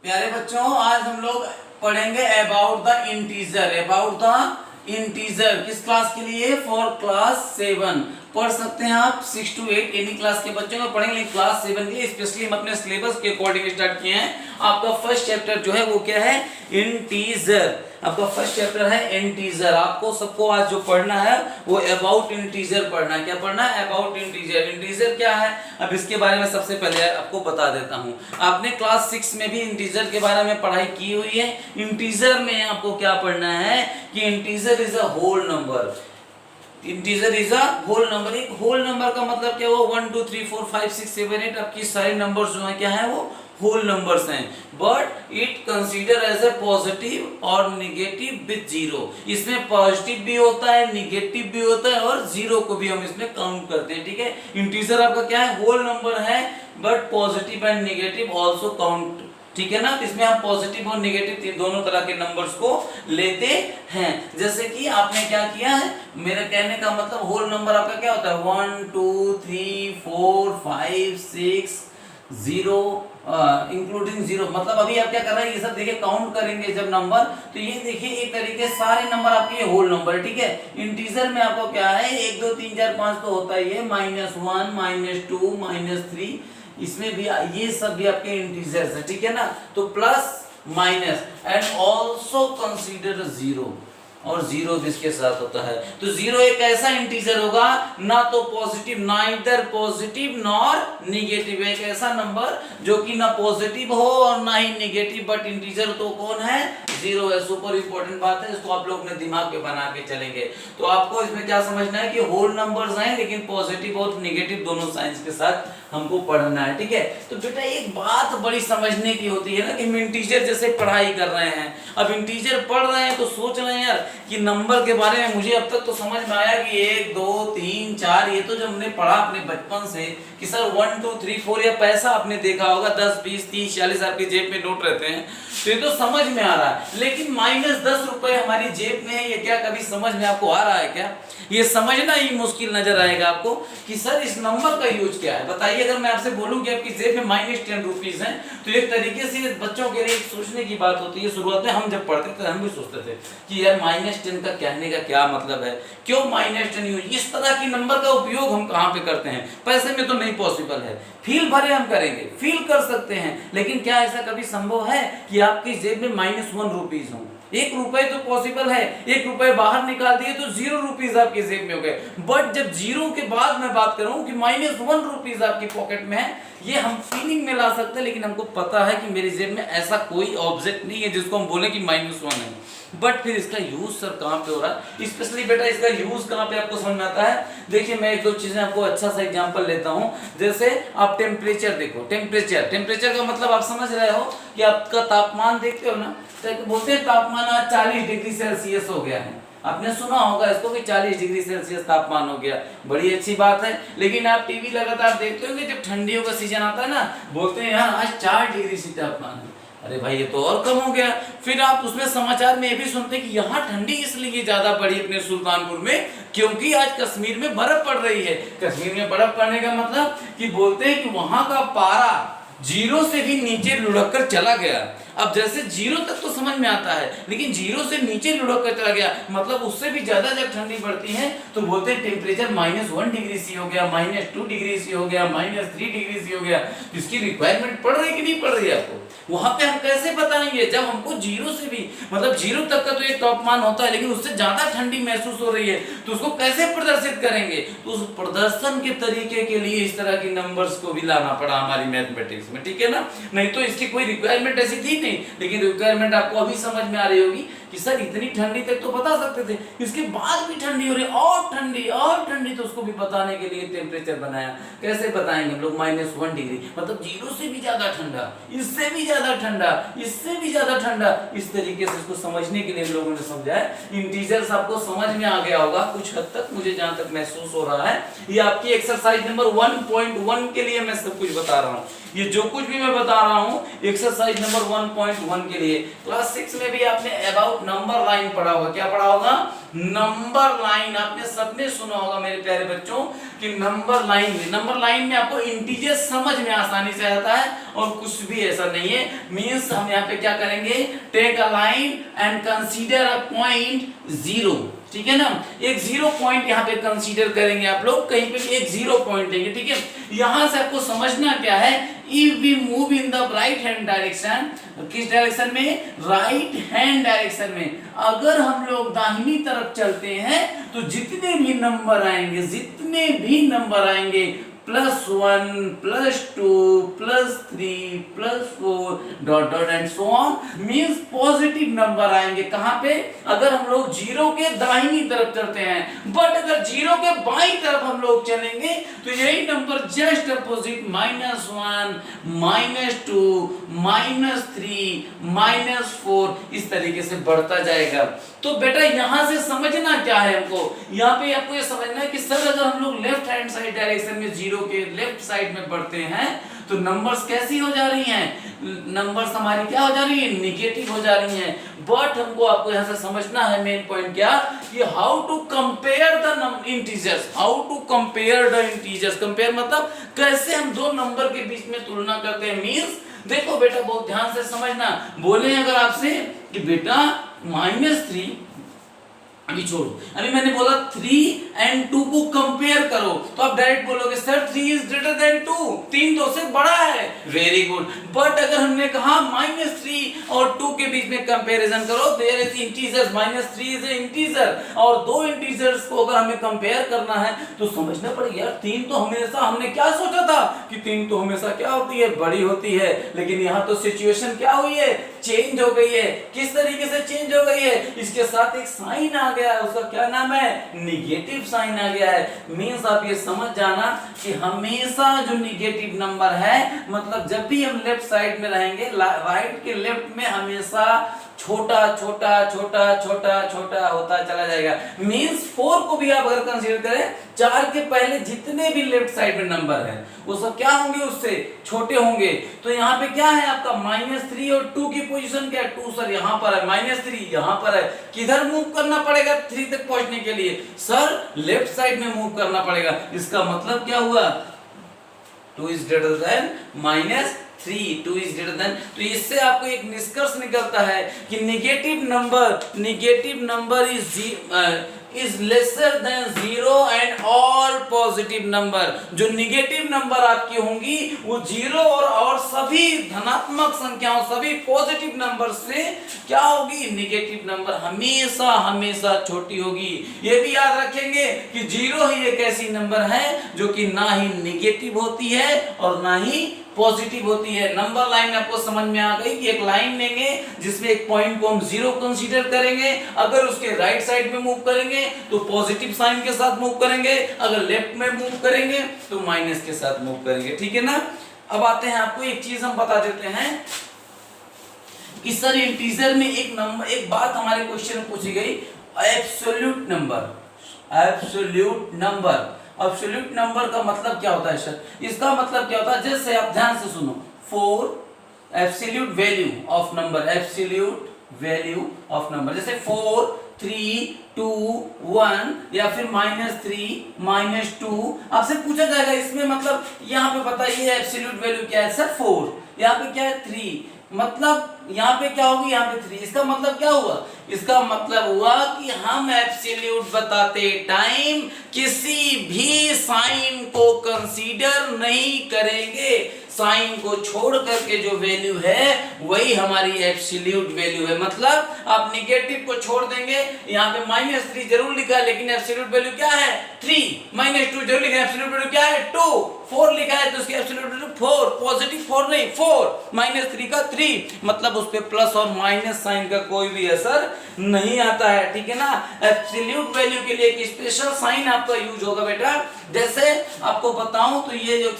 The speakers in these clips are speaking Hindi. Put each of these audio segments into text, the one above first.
प्यारे बच्चों, आज हम लोग पढ़ेंगे about the integer. About the integer किस क्लास के लिए? फॉर क्लास 7 पढ़ सकते हैं आप। 6 to 8 एनी क्लास के बच्चों को पढ़ेंगे, लेकिन क्लास 7 के लिए स्पेशली हम अपने सिलेबस के अकॉर्डिंग स्टार्ट किए हैं। आपका फर्स्ट चैप्टर जो है वो क्या है? इंटीजर। आपका फर्स्ट चैप्टर है इंटीजर। आपको सबको आज जो पढ़ना है वो अबाउट इंटीजर पढ़ना है। क्या पढ़ना है? About integer. इंटीजर क्या है अब इसके बारे में सबसे पहले आपको बता देता हूं। आपने क्लास 6 में भी इंटीजर के बारे में पढ़ाई की हुई है। इंटीजर में आपको क्या पढ़ना है कि integer is a whole number. Integer is a whole number. एक होल नंबर का मतलब क्या हुआ? 1 2 3 4 5 6 7 8 आपकी सारे नंबर्स जो है क्या है? वो होल नंबर्स हैं। But it consider as a positive और निगेटिव विद जीरो। इसमें पॉजिटिव भी होता है, निगेटिव भी होता है और जीरो को भी हम इसमें काउंट करते हैं। ठीक है, इंटीजर आपका क्या है? होल नंबर है, but positive and negative also count. ठीक है ना, इसमें हम पॉजिटिव और निगेटिव दोनों तरह के नंबर्स को लेते हैं। जैसे कि आपने क्या किया है, मेरे कहने का मतलब होल नंबर आपका क्या होता है? 1 2 3 4 5 6 0 इंक्लूडिंग जीरो। मतलब अभी आप क्या कर रहे हैं, ये सब देखिए काउंट करेंगे जब नंबर, तो ये देखिए एक तरीके से सारे नंबर आपके ये होल नंबर है। ठीक है, इंटीजर में आपको क्या है? 1 2 3 4 5 तो होता ही है, -1 -2 -3, इसमें भी ये सब भी आपके इंटीजर्स है। ठीक है ना, तो plus minus and also consider zero, और जीरो जिसके साथ होता है। तो जीरो एक ऐसा इंटीजर होगा ना तो positive, neither positive nor negative. एक ऐसा नंबर जो कि ना पॉजिटिव हो और ना ही निगेटिव, बट इंटीजर तो कौन है? जीरो है। सुपर इंपॉर्टेंट बात है, इसको आप लोग अपने दिमाग पे बना के चलेंगे। तो आपको इसमें क्या समझना है कि होल नंबर्स हैं, लेकिन पॉजिटिव और निगेटिव दोनों साइंस के साथ हमको पढ़ना है। ठीक है, तो बेटा एक बात बड़ी समझने की होती है ना कि हम इंटीजर जैसे पढ़ाई कर रहे हैं, अब इंटीजर पढ़ रहे हैं तो सोच रहे हैं यार कि नंबर के बारे में मुझे अब तक तो समझ में आया कि 1 2 3 4, ये तो जब हमने पढ़ा अपने बचपन से कि सर 1 2 3 4, या पैसा आपने देखा होगा 10 20 30 40 आपकी जेब में नोट रहते हैं, तो ये तो समझ में आ रहा है। लेकिन -10 रुपए हमारी जेब में है, ये क्या कभी समझ में आपको आ रहा है क्या? ये समझना ही मुश्किल नजर आएगा आपको कि सर इस नंबर का यूज क्या है। बताइए, अगर मैं आपसे बोलूं कि आपकी जेब में -10 रुपीज है, तो एक तरीके से बच्चों के लिए सोचने की बात होती है। शुरुआत में हम जब पढ़ते थे हम भी सोचते थे कि यार -10 का कहने का क्या मतलब है, क्यों -10 यूज, इस तरह की नंबर का उपयोग हम कहाँ पे करते हैं? पैसे में तो नहीं पॉसिबल है, फील भरे हम करेंगे, फील कर सकते हैं, लेकिन क्या ऐसा कभी संभव है कि आपकी जेब में -1 रुपीज हो? 1 रुपए तो पॉसिबल है, 1 रुपए बाहर निकाल दिए तो 0 रुपीज आपकी जेब में हो गए। बट जब जीरो के बाद मैं बात करूं कि -1 रुपीज आपकी पॉकेट में है, ये हम फीलिंग में ला सकते हैं, लेकिन हमको पता है कि मेरी जेब में ऐसा कोई ऑब्जेक्ट नहीं है जिसको हम बोले कि -1 है। बट फिर इसका यूज सर कहाँ पे हो रहा है? स्पेशली बेटा इसका यूज कहाँ पे आपको समझ में आता है? देखिए मैं एक दो चीजें आपको अच्छा सा एग्जांपल लेता हूँ। जैसे आप टेम्परेचर देखो, टेम्परेचर का मतलब आप समझ रहे हो कि आपका तापमान देखते हो ना, तो बोलते हैं तापमान आज 40 डिग्री सेल्सियस हो गया है। आपने सुना होगा इसको कि 40 डिग्री सेल्सियस तापमान हो गया, बड़ी अच्छी बात है। लेकिन आप टीवी लगातार देखते हो कि जब ठंडियों का सीजन आता है ना, बोलते हैं यार आज 4 डिग्री से तापमान है। अरे भाई ये तो और कम हो गया। फिर आप उसमें समाचार में ये भी सुनते हैं कि यहाँ ठंडी इसलिए ज्यादा पड़ी अपने सुल्तानपुर में क्योंकि आज कश्मीर में बर्फ पड़ रही है। कश्मीर में बर्फ पड़ने का मतलब कि बोलते हैं कि वहां का पारा 0 से भी नीचे लुढ़क कर चला गया। अब जैसे 0 तक तो समझ में आता है, लेकिन 0 से नीचे लुढ़क कर चला गया मतलब उससे भी ज्यादा जब ठंडी बढ़ती है तो बोलते हैं टेम्परेचर -1 डिग्री सी हो गया, -2 डिग्री सी हो गया, -3 डिग्री सी हो गया। तो इसकी रिक्वायरमेंट पड़ रही है कि नहीं पड़ रही है आपको? वहां पे हम कैसे बताएंगे जब हमको 0 से भी मतलब 0 तक का तो एक तापमान होता है, लेकिन उससे ज्यादा ठंडी महसूस हो रही है, तो उसको कैसे प्रदर्शित करेंगे? तो उस प्रदर्शन के तरीके के लिए इस तरह की नंबर्स को भी लाना पड़ा हमारी मैथमेटिक्स में। ठीक है ना, नहीं तो इसकी कोई रिक्वायरमेंट ऐसी थी नहीं, लेकिन रिक्वायरमेंट आपको अभी समझ में आ रही होगी कि सर इतनी ठंडी तक तो बता सकते थे, इसके बाद भी ठंडी हो रही और ठंडी, तो उसको भी बताने के लिए टेम्परेचर बनाया। कैसे बताएंगे हम लोग? -1 डिग्री मतलब 0 से भी ज्यादा ठंडा, इससे भी ज्यादा ठंडा, इससे भी ज्यादा ठंडा। इस तरीके से इसको समझने के लिए हम लोगों ने समझा है। इंटीजर्स आपको समझ में आ गया होगा कुछ हद तक, मुझे जहां तक महसूस हो रहा है। ये आपकी एक्सरसाइज नंबर 1.1 के लिए मैं सब कुछ बता रहा हूँ। ये जो कुछ भी मैं बता रहा हूँ एक्सरसाइज नंबर 1.1 के लिए। क्लास 6 में भी आपने अबाउट नंबर लाइन पढ़ा होगा। क्या पढ़ा होगा? Number line. आपने सबने सुना होगा मेरे प्यारे बच्चों कि नंबर लाइन में आपको इंटीजर समझ में आसानी से आता है और कुछ भी ऐसा नहीं है। मींस हम यहाँ पे क्या करेंगे, take a line and consider a point 0, ठीक है ना। एक 0 पॉइंट यहाँ पे कंसीडर करेंगे आप लोग, कहीं पे एक 0 पॉइंट लेंगे, ठीक है। यहां से आपको समझना क्या है, if we move in the right hand direction, किस डायरेक्शन में? राइट हैंड डायरेक्शन में। अगर हम लोग दाहिनी तरफ चलते हैं तो जितने भी नंबर आएंगे +1 +2 +3 +4 dot dot and so on, means positive number आएंगे। कहां पे? अगर हम लोग 0 के दाहिनी तरफ चलते हैं। बट अगर 0 के बाईं तरफ हम लोग चलेंगे तो यही नंबर जस्ट अपोजिट -1 -2 -3 -4 इस तरीके से बढ़ता जाएगा। तो बेटा यहां से समझना क्या है हमको, यहाँ पे आपको ये समझना है कि सर अगर हम लोग लेफ्ट हैंड साइड डायरेक्शन में 0 के लेफ्ट साइड में बढ़ते हैं तो नंबर्स कैसी हो जा रही हैं? नंबर्स हमारी क्या हो जा रही है? निगेटिव हो जा रही हैं। बट हमको आपको यहाँ से समझना है मेन पॉइंट क्या, कि how to compare the integers. Compare मतलब कैसे हम दो नंबर के बीच में तुलना करते हैं। मींस देखो बेटा बहुत ध्यान से समझना, बोले अगर आपसे कि बेटा -3, अभी छोड़ो, अभी मैंने बोला 3 और 2 को कंपेयर करो तो आप डायरेक्ट बोलोगे सर 3 इज ग्रेटर देन 2, 3 2 से बड़ा है। Very good. बट अगर हमने कहा -3 और 2 के बीच में कंपैरिजन करो, there is integer, -3 is integer और दो इंटीजर्स को अगर हमें कंपेयर करना है तो समझना पड़ेगा यार 3 तो हमेशा, हमने क्या सोचा था कि 3 तो हमेशा क्या होती है? बड़ी होती है। लेकिन यहाँ तो सिचुएशन क्या हुई है? चेंज हो गई है। किस तरीके से चेंज हो गई है? इसके साथ एक साइन आ गया है, उसका क्या नाम है? निगेटिव साइन आ गया है। मींस आप ये समझ जाना कि हमेशा जो निगेटिव नंबर है, मतलब जब भी हम लेफ्ट साइड में रहेंगे, राइट के लेफ्ट में हमेशा छोटा छोटा छोटा छोटा छोटा होता चला जाएगा। मींस 4 को भी आप अगर कंसीडर करें, 4 के पहले जितने भी लेफ्ट साइड में नंबर है वो सब क्या होंगे? उससे छोटे होंगे। तो यहाँ पे क्या है आपका? -3 और 2 की पोजीशन क्या है? 2 सर यहाँ पर है, -3 यहाँ पर है। किधर मूव करना पड़ेगा 3 तक पहुंचने के लिए? सर लेफ्ट साइड में मूव करना पड़ेगा। इसका मतलब क्या हुआ? 2 is greater than -3, 2 is greater than. तो इससे आपको एक निष्कर्ष निकलता है कि negative number is lesser than 0 and all positive number. जो निगेटिव नंबर आपकी होंगी वो 0 और सभी धनात्मक संख्याओं, सभी पॉजिटिव नंबर से क्या होगी? निगेटिव नंबर हमेशा हमेशा छोटी होगी। ये भी याद रखेंगे कि 0 ही एक ऐसी नंबर है जो कि ना ही निगेटिव होती है और ना ही पॉजिटिव होती है। नंबर लाइन आपको समझ में आ गई कि एक लाइन लेंगे जिसमें एक पॉइंट को हम 0 कंसीडर करेंगे। अगर उसके राइट साइड में मूव करेंगे तो पॉजिटिव साइन के साथ मूव करेंगे, अगर लेफ्ट में मूव करेंगे तो माइनस के साथ मूव करेंगे, ठीक है ना। अब आते हैं, आपको एक चीज हम बता देते हैं कि सर इंटीजर में एक बात हमारे क्वेश्चन में पूछी गई, एब्सोल्यूट नंबर का मतलब क्या होता है सर? इसका मतलब क्या होता है? जैसे आप ध्यान से सुनो, 4 एब्सोल्यूट वैल्यू ऑफ नंबर, जैसे 4 3 2 1 या फिर -3 -2 आपसे पूछा जाएगा इसमें, मतलब यहाँ पे बताइए एब्सोल्यूट वैल्यू क्या है? सर 4, यहाँ पे क्या है? 3, मतलब यहाँ पे क्या होगी? यहाँ पे 3। इसका मतलब क्या हुआ? इसका मतलब हुआ कि हम एब्सोल्यूट बताते टाइम किसी भी साइन को कंसीडर नहीं करेंगे। साइन को छोड़ करके जो वैल्यू है वही हमारी एब्सोल्यूट वैल्यू है। मतलब आप निगेटिव को छोड़ देंगे, यहाँ पे -3 जरूर लिखा है लेकिन एब्सोल्यूट वैल्यू क्या है? 3, -2 जरूर लिखा है, एब्सोल्यूट वैल्यू क्या है? 2, 4 लिखा है तो उसकी एब्सोल्यूट वैल्यू 4, पॉजिटिव 4 नहीं 4, -3 का 3, मतलब उस पे प्लस और माइनस साइन का कोई भी असर नहीं आता है, ठीक है ना। एब्सोल्यूट वैल्यू के लिए एक स्पेशल साइन आपका यूज होगा बेटा। जैसे आपको बताऊं तो ये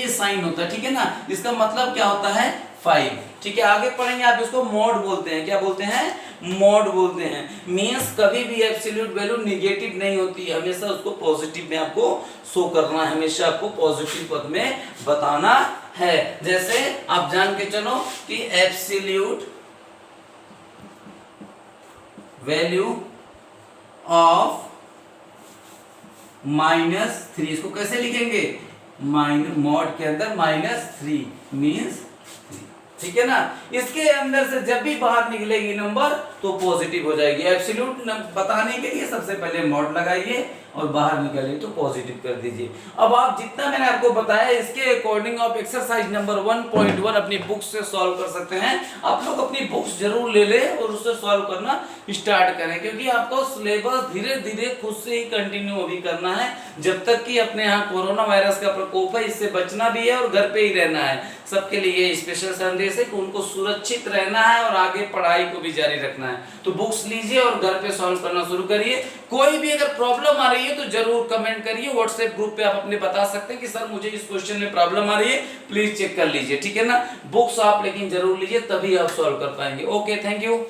साइन होता है, ठीक है ना। इसका मतलब क्या होता है? 5, ठीक है। आगे पढ़ेंगे, आप इसको मॉड बोलते हैं। क्या बोलते हैं? मॉड बोलते हैं। मींस कभी भी एब्सोल्यूट वैल्यू नेगेटिव नहीं होती है, हमेशा उसको पॉजिटिव में आपको शो करना है, हमेशा आपको पॉजिटिव पद में बताना है। जैसे आप जान के चलो कि एब्सोल्यूट वैल्यू ऑफ -3, इसको कैसे लिखेंगे, मॉड के अंदर -3 मीन्स, ठीक है ना। इसके अंदर से जब भी बाहर निकलेगी नंबर तो पॉजिटिव हो जाएगी। एब्सोल्यूट बताने के लिए सबसे पहले मॉड लगाइए और बाहर निकले तो पॉजिटिव कर दीजिए। अब आप जितना मैंने आपको बताया इसके अकॉर्डिंग आप एक्सरसाइज नंबर 1.1 अपनी बुक से सॉल्व कर सकते हैं। आप लोग अपनी बुक्स जरूर ले लें और उससे सॉल्व करना स्टार्ट करें, क्योंकि आपको सिलेबस धीरे धीरे खुद से ही कंटिन्यू अभी करना है जब तक कि अपने यहाँ कोरोना वायरस का प्रकोप है, इससे बचना भी है और घर पे ही रहना है। सबके लिए स्पेशल संदेश है कि उनको सुरक्षित रहना है और आगे पढ़ाई को भी जारी रखना है। तो बुक्स लीजिए और घर पे सॉल्व करना शुरू करिए। कोई भी अगर प्रॉब्लम आ रही है तो जरूर कमेंट करिए, व्हाट्सएप ग्रुप पे आप अपने बता सकते हैं कि सर मुझे इस क्वेश्चन में प्रॉब्लम आ रही है, प्लीज चेक कर लीजिए, ठीक है ना। बुक्स आप लेकिन जरूर लीजिए, तभी आप सॉल्व कर पाएंगे। Okay, thank you.